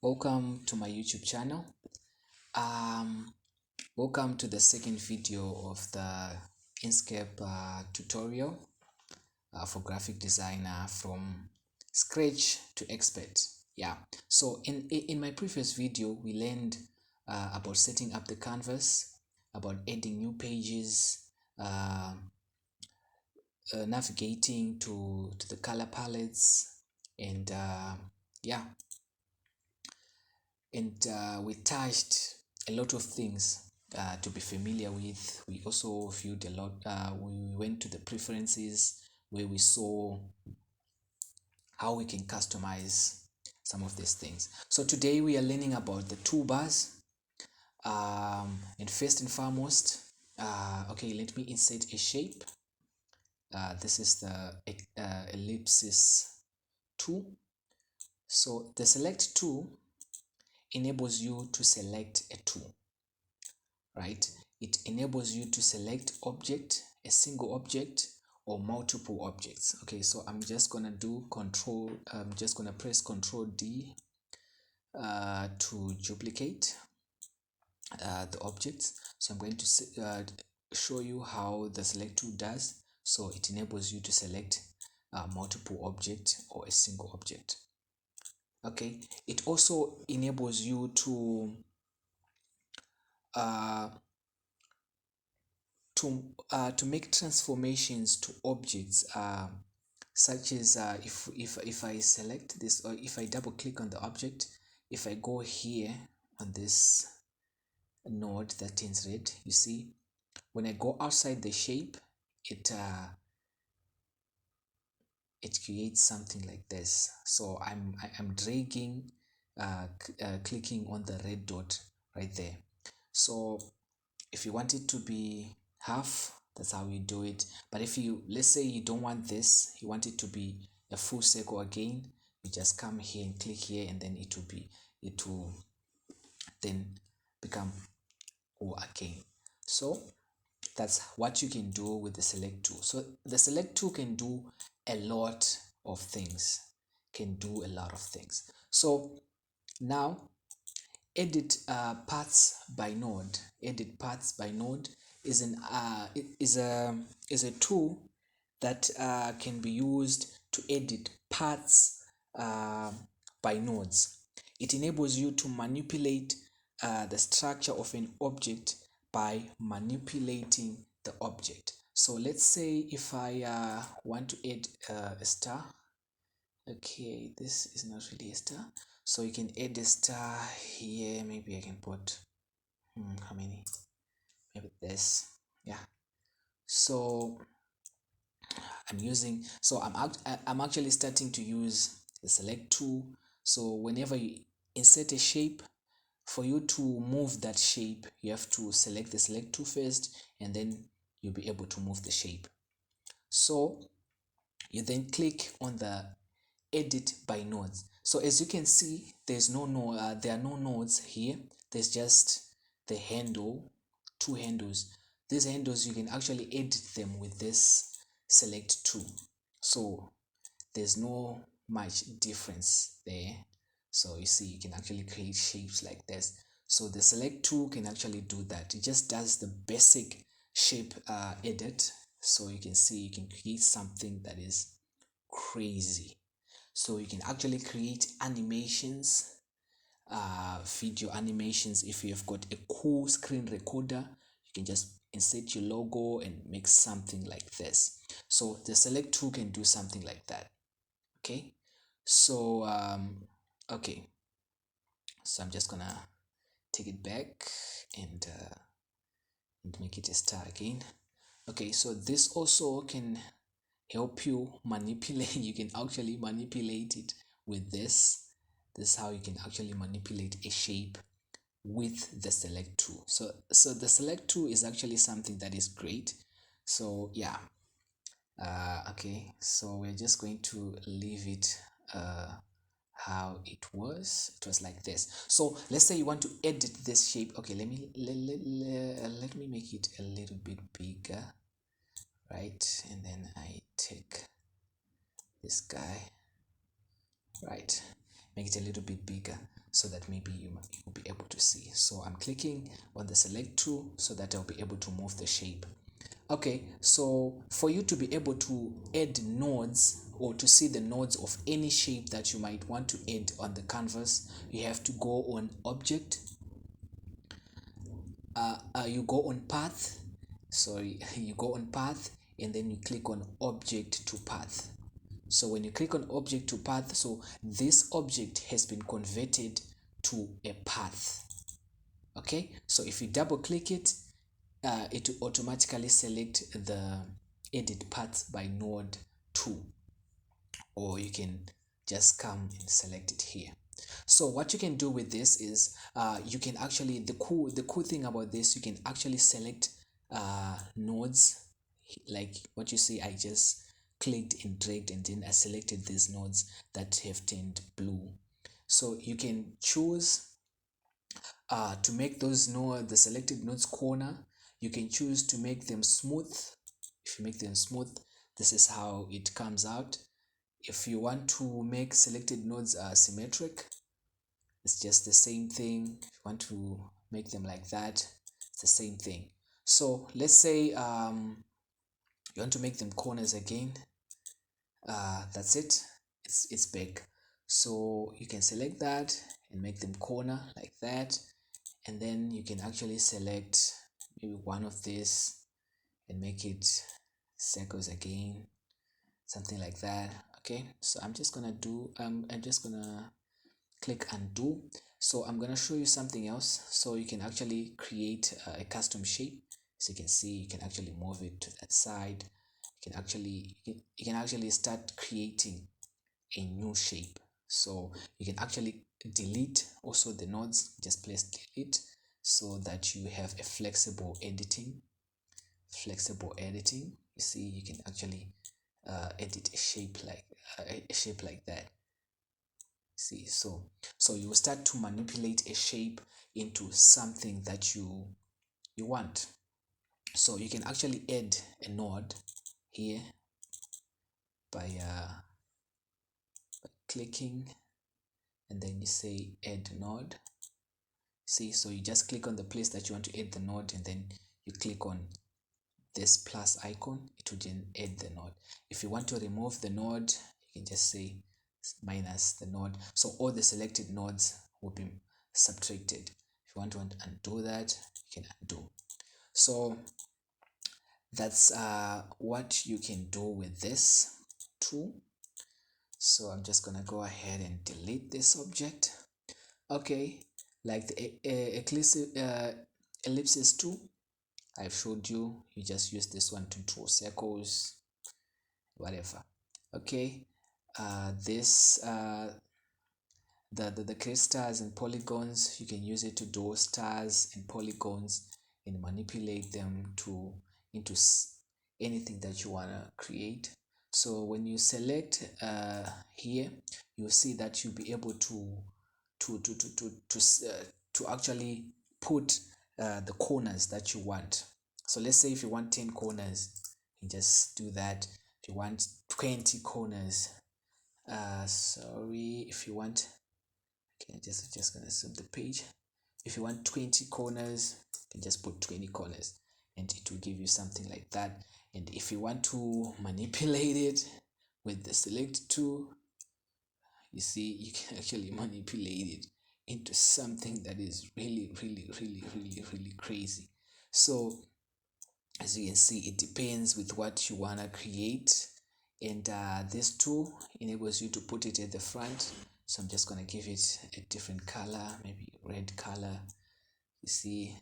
Welcome to my YouTube channel. Um, Welcome to the second video of the Inkscape tutorial for graphic designer from scratch to expert. Yeah. So in my previous video, we learned about setting up the canvas, about adding new pages, uh, navigating to the color palettes, and yeah, and we touched a lot of things to be familiar with. We also viewed a lot, we went to the preferences where we saw how we can customize some of these things. So today we are learning about the toolbars, and first and foremost, okay, let me insert a shape. This is the ellipsis tool. So the select tool enables you to select a tool, right? It enables you to select object, a single object or multiple objects. Okay, so I'm just gonna do I'm just gonna press Control D to duplicate the objects. So I'm going to show you how the select tool does. So it enables you to select multiple object or a single object. Okay, it also enables you uh, to make transformations to objects, such as if I select this, or if I double click on the object, if I go here on this node that turns red, you see when I go outside the shape, it creates something like this. So I'm dragging, clicking on the red dot right there. So if you want it to be half, that's how you do it. But if you, let's say you don't want this, you want it to be a full circle again, you just come here and click here, and then it will then become O again. So that's what you can do with the select tool. So the select tool can do a lot of things, so now edit paths by node. Edit paths by node is an is a tool that can be used to edit paths by nodes. It enables you to manipulate the structure of an object by manipulating the object. So let's say if I want to add a star. Okay, this is not really a star, so you can add a star here. Maybe I can put how many, maybe this. Yeah, so I'm actually starting to use the select tool. So whenever you insert a shape, for you to move that shape, you have to select the select tool first, and then you'll be able to move the shape. So you then click on the edit by nodes. So as you can see, there's no node, there are no nodes here. There's just the handle, two handles. These handles, you can actually edit them with this select tool. So there's no much difference there. So you see, you can actually create shapes like this. So the select tool can actually do that. It just does the basic shape edit. So you can see, you can create something that is crazy. So you can actually create animations, video animations. If you have got a cool screen recorder, you can just insert your logo and make something like this. So the select tool can do something like that. Okay, so okay, so I'm just gonna take it back and make it a star again. Okay, so this also can help you manipulate. You can actually manipulate it with this. This is how you can actually manipulate a shape with the select tool. So the select tool is actually something that is great. So yeah, okay, so we're just going to leave it how it was. It was like this. So let's say you want to edit this shape. Okay, let me make it a little bit bigger, right? And then I take this guy, right? make it a little bit bigger so that maybe you will be able to see. So I'm clicking on the select tool so that I'll be able to move the shape. Okay, so for you to be able to add nodes or to see the nodes of any shape that you might want to add on the canvas, you have to go on object, you go on path, you go on path, and then you click on object to path. So when you click on object to path, so this object has been converted to a path. Okay, so if you double click it, it will automatically select the edit paths by node 2, or you can just come and select it here. So what you can do with this is you can actually, the cool thing about this, you can actually select nodes like what you see. I just clicked and dragged and then I selected these nodes that have turned blue. So you can choose to make those the selected nodes corner. You can choose to make them smooth. If you make them smooth, this is how it comes out. If you want to make selected nodes symmetric, it's just the same thing. If you want to make them like that, it's the same thing. So let's say you want to make them corners again. That's it. It's big. So you can select that and make them corner like that, and then you can actually select maybe one of these and make it circles again, something like that. Okay, so I'm just gonna do I'm just gonna click undo. So I'm gonna show you something else, so you can actually create a custom shape. As you can see, you can actually move it to that side. You can actually start creating a new shape. So you can actually delete also the nodes, just press delete, so that you have a flexible editing. You see, you can actually edit a shape like that. See, so you will start to manipulate a shape into something that you want. So you can actually add a node here by clicking, and then you say add node. See, so you just click on the place that you want to add the node, and then you click on this plus icon. It will then add the node. If you want to remove the node, you can just say minus the node, so all the selected nodes will be subtracted. If you want to undo that, you can undo. So that's what you can do with this tool. So I'm just gonna go ahead and delete this object. Okay, like the ellipsis tool I've showed you, you just use this one to draw circles, whatever. Okay, this the crystals and polygons, you can use it to draw stars and polygons and manipulate them to into anything that you want to create. So when you select here, you'll see that you'll be able to actually put the corners that you want. So let's say if you want 10 corners, you just do that. If you want 20 corners, sorry, if you want, okay, just gonna zoom the page. If you want 20 corners, you can just put 20 corners and it will give you something like that. And if you want to manipulate it with the select tool, you see, you can actually manipulate it into something that is really crazy. So as you can see, it depends with what you want to create, and this tool enables you to put it at the front. So I'm just going to give it a different color, maybe red color. You see,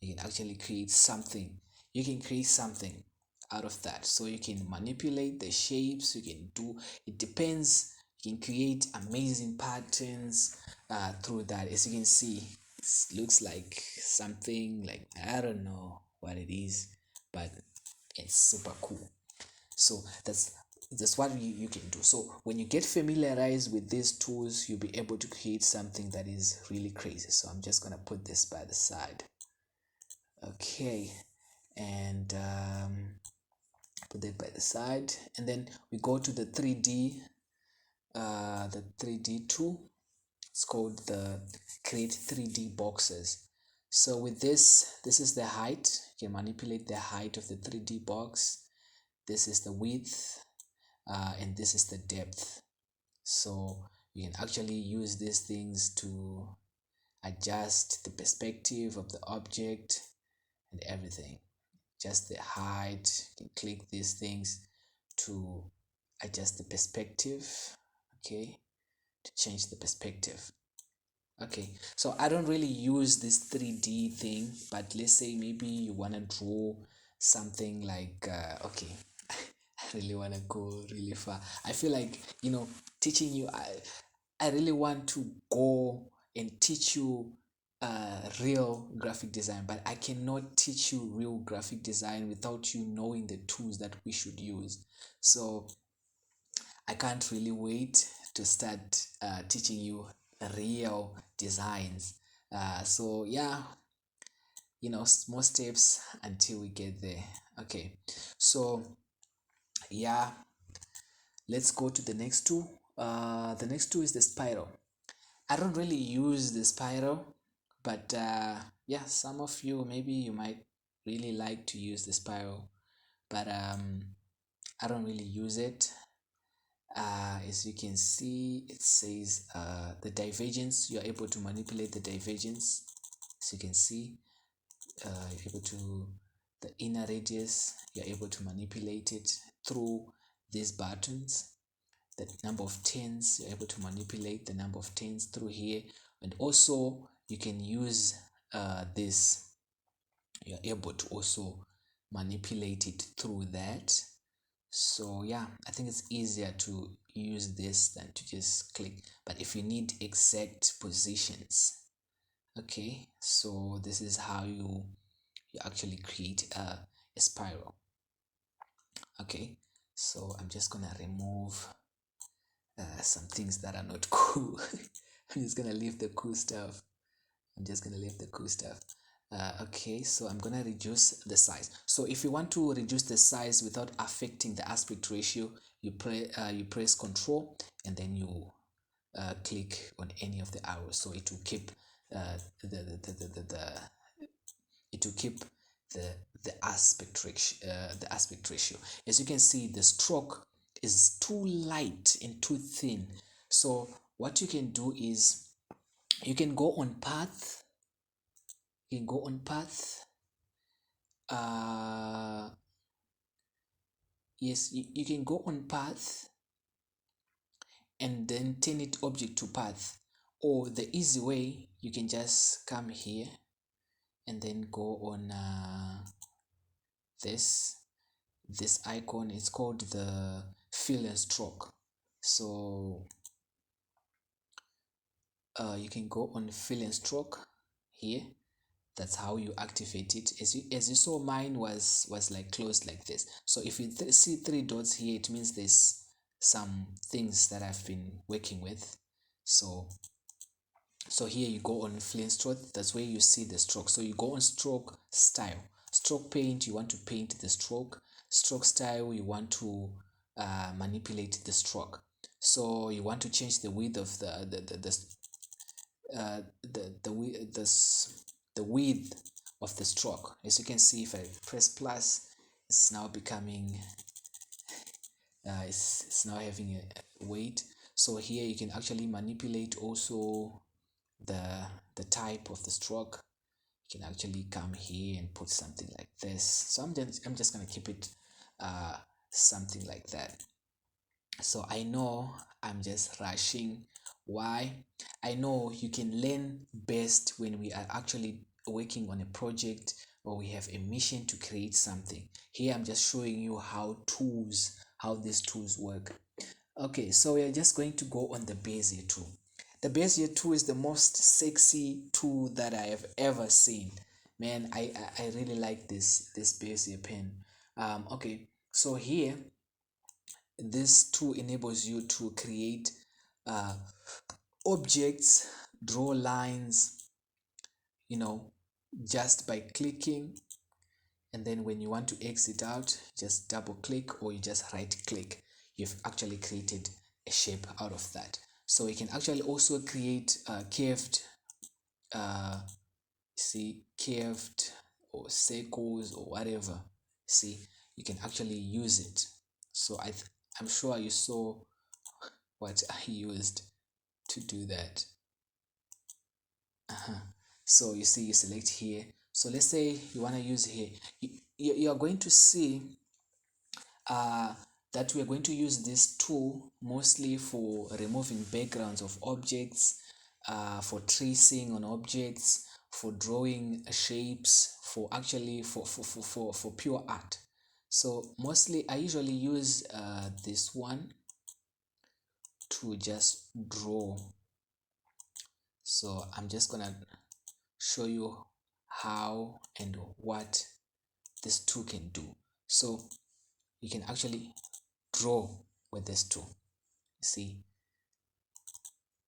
you can actually create something. You can create something out of that. So you can manipulate the shapes, you can do, it depends. You can create amazing patterns through that. As you can see, it looks like something like, I don't know what it is, but it's super cool. So that's what you can do. So when you get familiarized with these tools, you'll be able to create something that is really crazy. So I'm just gonna put this by the side. Okay, and put that by the side, and then we go to the 3D tool. It's called the create 3D boxes. So with this is the height. You can manipulate the height of the 3D box. This is the width, and this is the depth. So you can actually use these things to adjust the perspective of the object and everything. Just the height, you can click these things to adjust the perspective, okay, to change the perspective. Okay, so I don't really use this 3D thing, but let's say maybe you want to draw something like, okay, I really want to go really far. I feel like, teaching you, I really want to go and teach you real graphic design, but I cannot teach you real graphic design without you knowing the tools that we should use. So I can't really wait to start teaching you real designs. So yeah, small steps until we get there. Okay, so yeah, let's go to the next two. The next two is the spiral. I don't really use the spiral, but yeah, some of you maybe you might really like to use the spiral, but I don't really use it. As you can see, it says the divergence. You're able to manipulate the divergence. As you can see, you're able to the inner radius. You're able to manipulate it through these buttons. The number of tens, you're able to manipulate the number of tens through here, and also you can use this. You're able to also manipulate it through that. So yeah, I think it's easier to use this than to just click. But if you need exact positions, okay, so this is how you actually create a spiral. Okay, so I'm just gonna remove some things that are not cool. I'm just gonna leave the cool stuff. I'm just gonna leave the cool stuff. Okay, so I'm gonna reduce the size. So if you want to reduce the size without affecting the aspect ratio, you press Control and then you click on any of the arrows. So it will keep the it will keep the the aspect ratio. As you can see, the stroke is too light and too thin. So what you can do is you can go on path. You can go on path. Uh, yes, you can go on path and then turn it object to path. Or the easy way, you can just come here and then go on this icon. It's called the fill and stroke. So you can go on fill and stroke here. That's how you activate it. As you saw, mine was like closed like this. So if you see three dots here, it means there's some things that I've been working with. So here you go on fill and stroke. That's where you see the stroke. So you go on stroke style, stroke paint. You want to paint the stroke. Stroke style, you want to manipulate the stroke. So you want to change the width of the width of the stroke. As you can see, if I press plus, it's now becoming it's now having a weight. So here you can actually manipulate also the type of the stroke. You can actually come here and put something like this. So I'm just gonna keep it something like that. So I know I'm just rushing. Why? I know you can learn best when we are actually working on a project or we have a mission to create something. Here I'm just showing you how these tools work. Okay, so we are just going to go on the Bezier tool. The Bezier tool is the most sexy tool that I have ever seen. Man, I really like this Bezier pen. Okay, so here this tool enables you to create uh, objects, draw lines, just by clicking. And then when you want to exit out, just double click or you just right click. You've actually created a shape out of that. So you can actually also create curved, uh, see, curved or circles or whatever. See, you can actually use it. So I'm sure you saw what I used to do that. Uh-huh. So you see, you select here. So let's say you want to use here. You are going to see uh, that we are going to use this tool mostly for removing backgrounds of objects, for tracing on objects, for drawing shapes, for actually for pure art. So mostly I usually use this one to just draw. So I'm just gonna show you how and what this tool can do. So you can actually draw with this tool. See,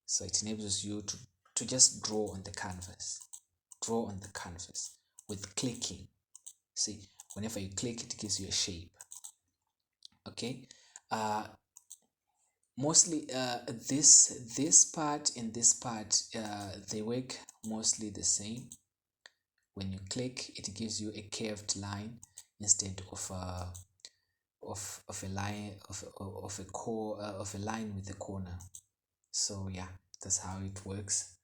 so it enables you to just draw on the canvas, draw on the canvas with clicking. See, whenever you click, it gives you a shape. Okay, uh, mostly this part and this part they work mostly the same. When you click, it gives you a curved line instead of a line of a core of a line with a corner. So yeah, that's how it works.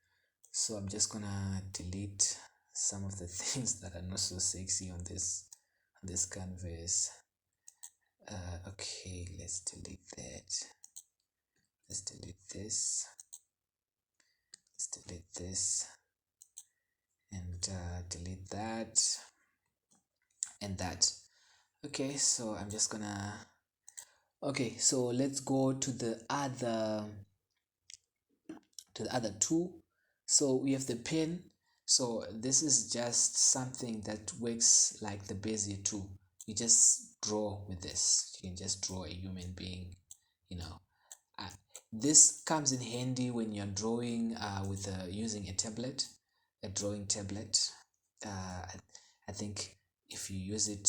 So I'm just gonna delete some of the things that are not so sexy on this canvas. Okay, let's delete that. Let's delete this. Let's delete this and delete that and that. Okay, so I'm just gonna. Okay, so let's go to the other two. So we have the pen. So this is just something that works like the Bezier tool. You just draw with this. You can just draw a human being, you know. Uh, this comes in handy when you're drawing with using a tablet, a drawing tablet. I think if you use it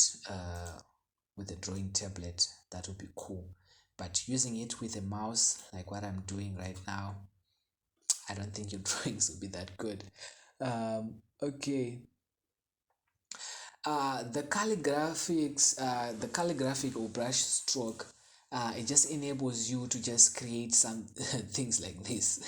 with a drawing tablet, that would be cool. But using it with a mouse, like what I'm doing right now, I don't think your drawings will be that good. Okay. The calligraphic or brush stroke, it just enables you to just create some things like this.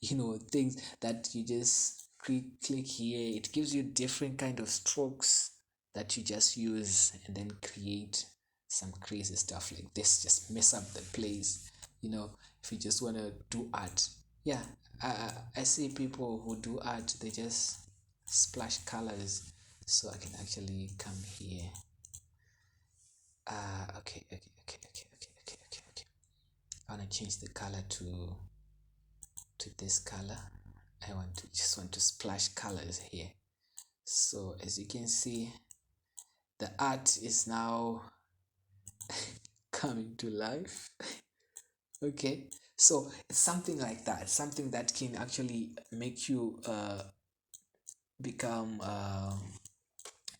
You know, things that you just click here. It gives you different kind of strokes that you just use and then create some crazy stuff like this. Just mess up the place, you know, if you just want to do art. Yeah, I see people who do art, they just splash colors. So I can actually come here. Okay. I want to change the color to this color. I just want to splash colors here. So as you can see, the art is now coming to life. Okay, so it's something like that, something that can actually make you become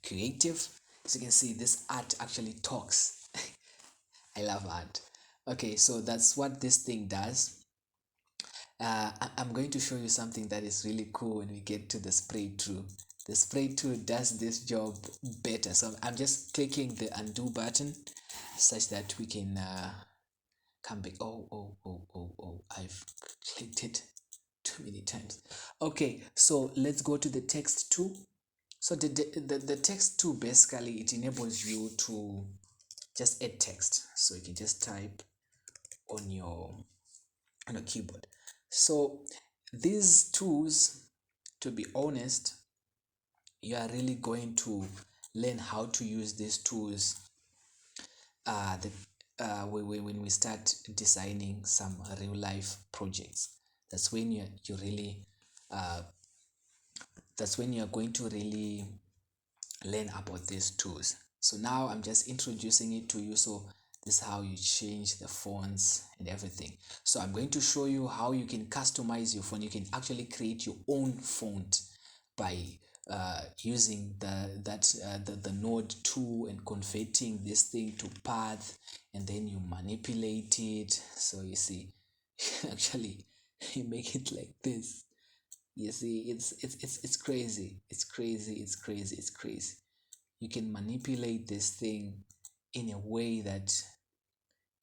creative. As you can see, this art actually talks. I love art. Okay, so that's what this thing does. I'm going to show you something that is really cool when we get to the spray tool. The spray tool does this job better. So I'm just clicking the undo button such that we can come back. Oh, I've clicked it too many times. Okay, so let's go to the text tool. So the text tool, basically it enables you to just add text. So you can just type on your keyboard. So these tools, to be honest, you are really going to learn how to use these tools when we start designing some real life projects. That's when you really uh, that's when you're going to really learn about these tools. So now I'm just introducing it to you. So this is how you change the fonts and everything. So I'm going to show you how you can customize your font. You can actually create your own font by using the node tool and converting this thing to path, and then you manipulate it. So you see, actually you make it like this. You see, it's crazy. It's crazy. It's crazy. It's crazy. You can manipulate this thing in a way that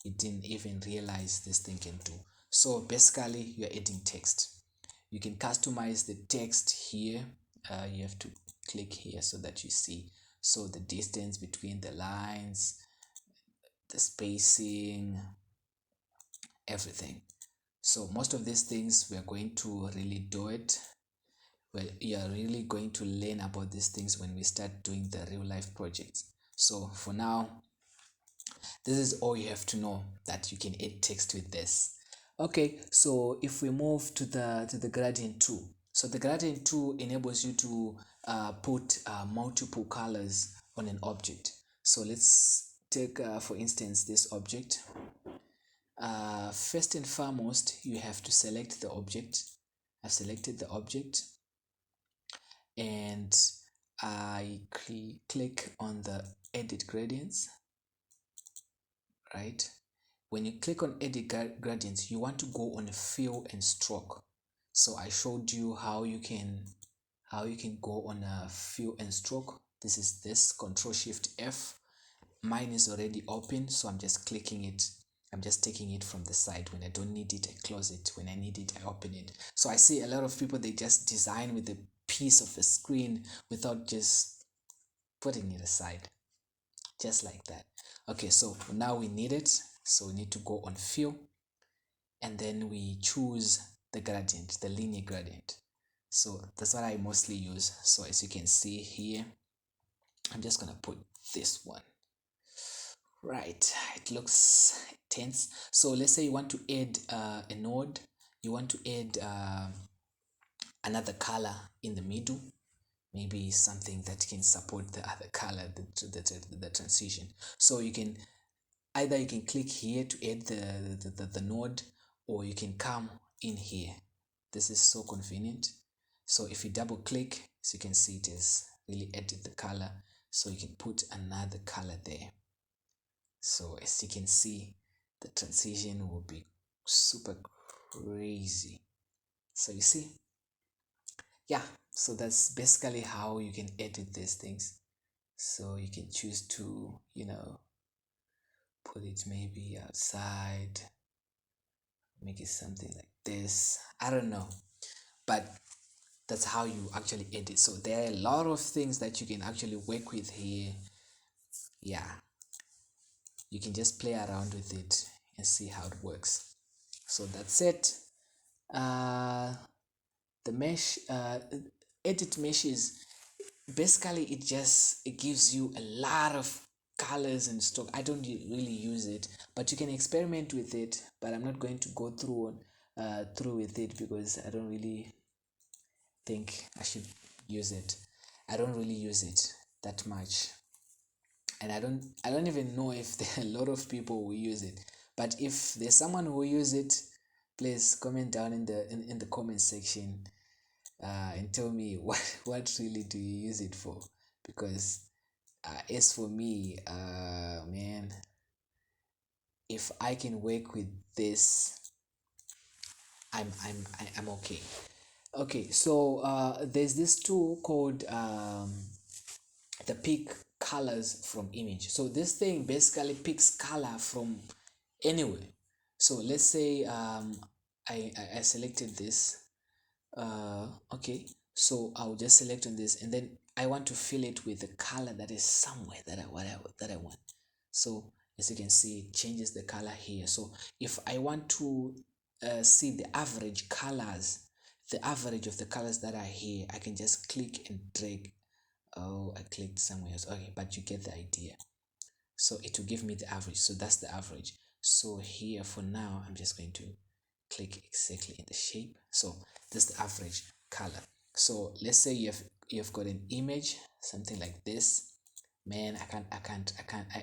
you didn't even realize this thing can do. So basically, you're adding text. You can customize the text here. You have to click here so that you see. So the distance between the lines, the spacing, everything. So most of these things we are going to really do it. Well, you are really going to learn about these things when we start doing the real life projects. So for now, this is all you have to know, that you can add text with this. Okay, so if we move to the gradient tool. So the gradient tool enables you to put multiple colors on an object. So let's take for instance this object. First and foremost, you have to select the object. I've selected the object, and I click on the edit gradients, right? When you click on edit gradients, you want to go on fill and stroke. So I showed you how you can go on a fill and stroke. This is this Control Shift F. Mine is already open, so I'm just clicking it. I'm just taking it from the side. When I don't need it, I close it. When I need it, I open it. So I see a lot of people, they just design with a piece of a screen without just putting it aside, just like that. Okay, so now we need it. So we need to go on fill, and then we choose the gradient, the linear gradient. So that's what I mostly use. So as you can see here, I'm just gonna put this one. Right, it looks tense. So let's say you want to add a node, you want to add another color in the middle, maybe something that can support the other color, the transition. So you can either you can click here to add the node, or you can come in here. This is so convenient. So if you double click, as you can see, it has really added the color. So you can put another color there. So as you can see, the transition will be super crazy. So you see, yeah, so that's basically how you can edit these things. So you can choose to, put it maybe outside, make it something like this. I don't know, but that's how you actually edit. So there are a lot of things that you can actually work with here. Yeah, you can just play around with it and see how it works. So that's it. uh the mesh, edit meshes, basically it gives you a lot of colors and stuff. I don't really use it, but you can experiment with it, but I'm not going to go through with it because I don't really think I should use it. I don't really use it that much, and I don't even know if there are a lot of people who use it. But if there's someone who use it, please comment down in the comment section, and tell me what really do you use it for, because as for me, man, if I can work with this, I'm okay. Okay, so there's this tool called the pick colors from image. So this thing basically picks color from anywhere. So let's say I selected this. Okay, so I'll just select on this, and then I want to fill it with the color that is somewhere that I want. So as you can see, it changes the color here. So if I want to see the average colors, the average of the colors that are here, I can just click and drag. Oh, I clicked somewhere else. Okay, but you get the idea. So it will give me the average. So that's the average. So here for now, I'm just going to click exactly in the shape. So this is the average color. So let's say you've got an image, something like this. Man,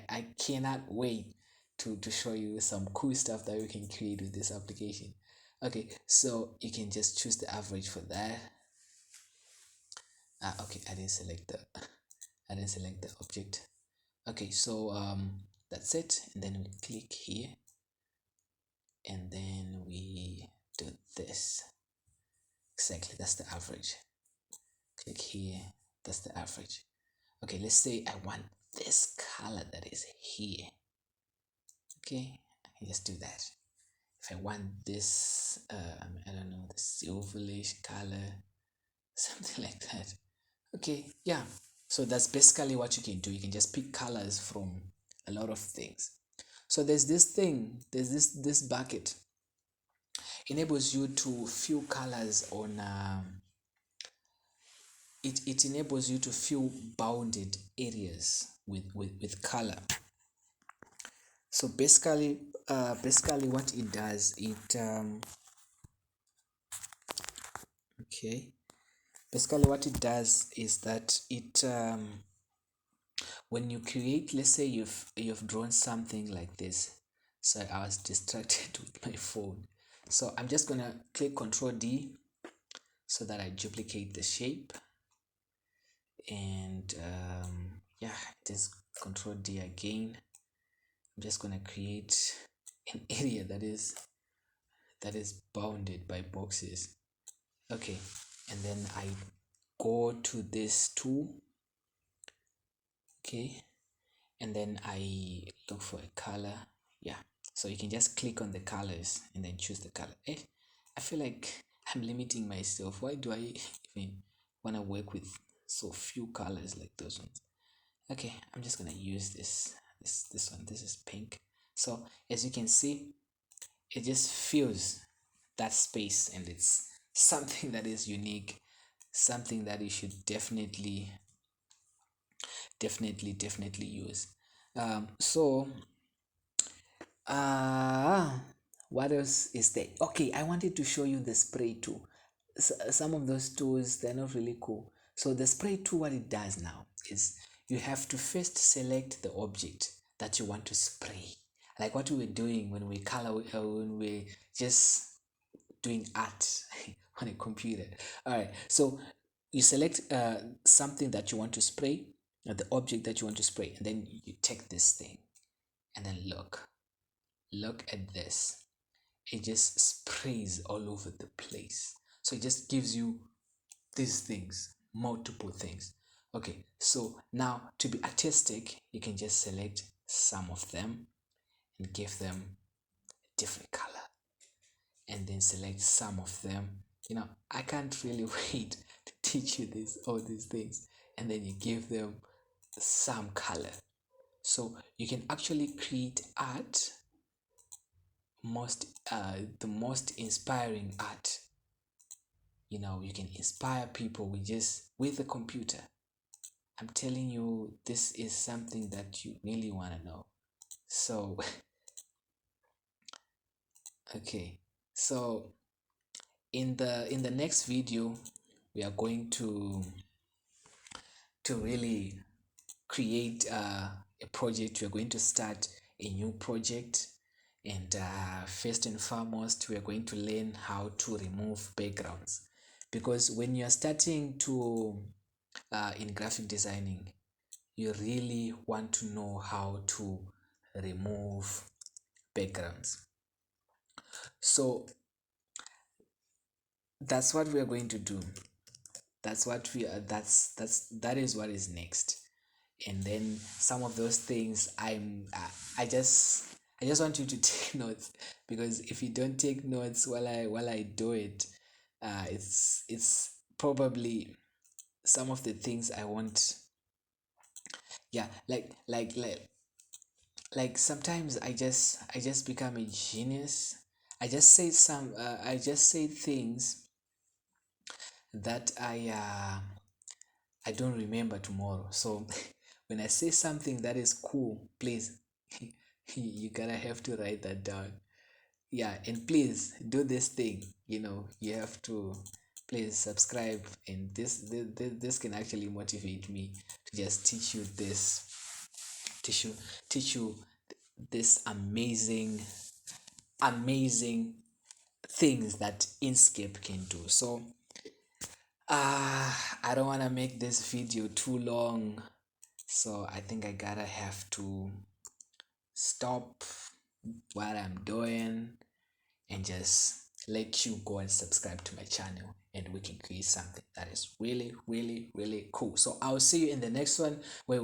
I cannot wait to show you some cool stuff that we can create with this application. Okay, so you can just choose the average for that. Okay, I didn't select the object. Okay, so that's it, and then we click here, and then we this. Exactly, that's the average. Click here, that's the average. Okay, let's say I want this color that is here. Okay, I can just do that. If I want this, I don't know, the silverish color, something like that. Okay, yeah. So that's basically what you can do. You can just pick colors from a lot of things. So there's this thing, there's this bucket enables you to fill colors on it enables you to fill bounded areas with color. So basically what it does, it okay, basically what it does is that it when you create, let's say you've drawn something like this. So I was distracted with my phone, so I'm just gonna click Ctrl D so that I duplicate the shape, and yeah, just Ctrl D again. I'm just gonna create an area that is bounded by boxes. Okay, and then I go to this tool. Okay, and then I look for a color. Yeah, so you can just click on the colors and then choose the color. I feel like I'm limiting myself. Why do I even want to work with so few colors like those ones? Okay, I'm just gonna use this one. This is pink. So as you can see, it just fills that space, and it's something that is unique, something that you should definitely use. So uh what else is there? Okay, I wanted to show you the spray tool. Some of those tools, they're not really cool. So the spray tool, what it does now is you have to first select the object that you want to spray, like what we were doing when we when we just doing art on a computer. All right, so you select something that you want to spray, the object that you want to spray, and then you take this thing and then look at this. It just sprays all over the place. So it just gives you these things, multiple things. Okay, so now to be artistic, you can just select some of them and give them a different color, and then select some of them. I can't really wait to teach you all these things, and then you give them some color. So you can actually create art, the most inspiring art. You can inspire people with the computer. I'm telling you, this is something that you really want to know. So okay, so in the next video, we are going to really create a project. We're going to start a new project, and first and foremost, we are going to learn how to remove backgrounds, because when you're starting to in graphic designing, you really want to know how to remove backgrounds. So that's what we are going to do. That's what we are that is what is next. And then some of those things, I just want you to take notes, because if you don't take notes while I do it, it's probably some of the things I want. Yeah, like sometimes I just become a genius. I just say things that I don't remember tomorrow. So when I say something that is cool, please, you gotta have to write that down. Yeah, and please do this thing. You have to please subscribe, and this can actually motivate me to just teach you, teach you this amazing things that Inkscape can do. So I don't want to make this video too long, so I think I gotta have to stop what I'm doing and just let you go and subscribe to my channel, and we can create something that is really, really, really cool. So I'll see you in the next one where